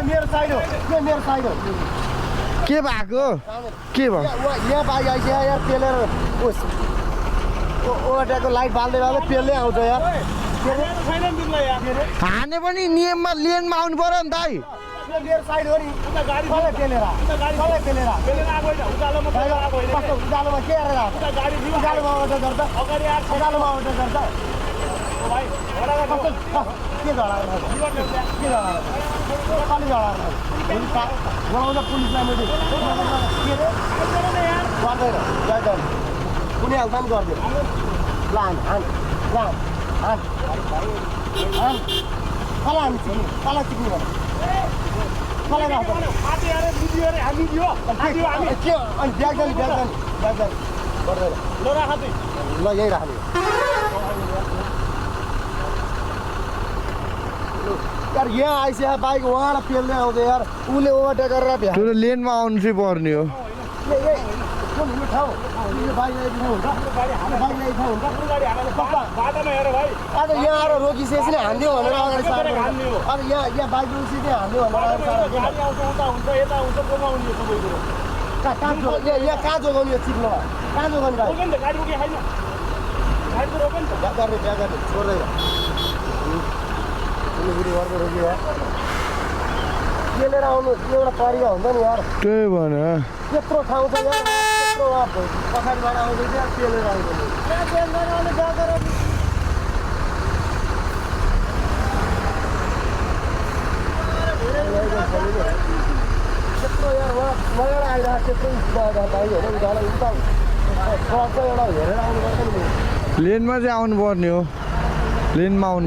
मेरो साइड हो यो मेरो साइड हो के भएको के भयो यहाँ बाइक आइसक्यो यार पेलेर उस ओभरटेकको लाइट बाल्दै बाल्दै पेल्दै आउँछ यार हाने पनि नियममा लेनमा आउनु पर्यो नि दाइ मेरो साइड हो नि कसले पेलेर कस्तो उकालोमा के गरेर उकालोमा अटो गर्छ उकालोमा अटो गर्छ के झडाएर बोलाउँछ पुलिसलाई मैले गर्दैन कुनै हाल पनि गरिदियो ल कसलाई चिक्नु पर्छ कसलाई राख्छ के अनि ब्याग्दैन गर्दैन ल यही राख्ने यार यहाँ आइसक्यो बाइक उहाँलाई पेल्दै आउँदै यार उसले ओभरटेक गरेर भ्या त्यो लेनमा आउनु चाहिँ पर्ने हो ठाउँ बाइक ल्याइदिनु हुन्छ आज यहाँ आएर रोकिसकेपछि नै हान्दियो भनेर अगाडि सार्नु अब यहाँ बाइक रोकिसकेपछि हान्दियो भनेर यहाँ कहाँ जोगाउने यो चिप्लो कहाँ जोगाउने गर्ने छोड्दैन अर्को रोक्यो पेलेर आउनु एउटा तरिका हुन्छ नि यार त्यही भने त्यत्रो ठाउँ छ यार त्यत्रो पछाडिबाट आउँदै यार पेलेर आउँदैन त्यत्रो यार मजाबाट आइरहेको त्यत्रो बाइकहरू उता सडक एउटा हेरेर आउनुपर्छ नि लेनमा चाहिँ आउनु पर्ने हो लेनमा आउनुपर्छ ल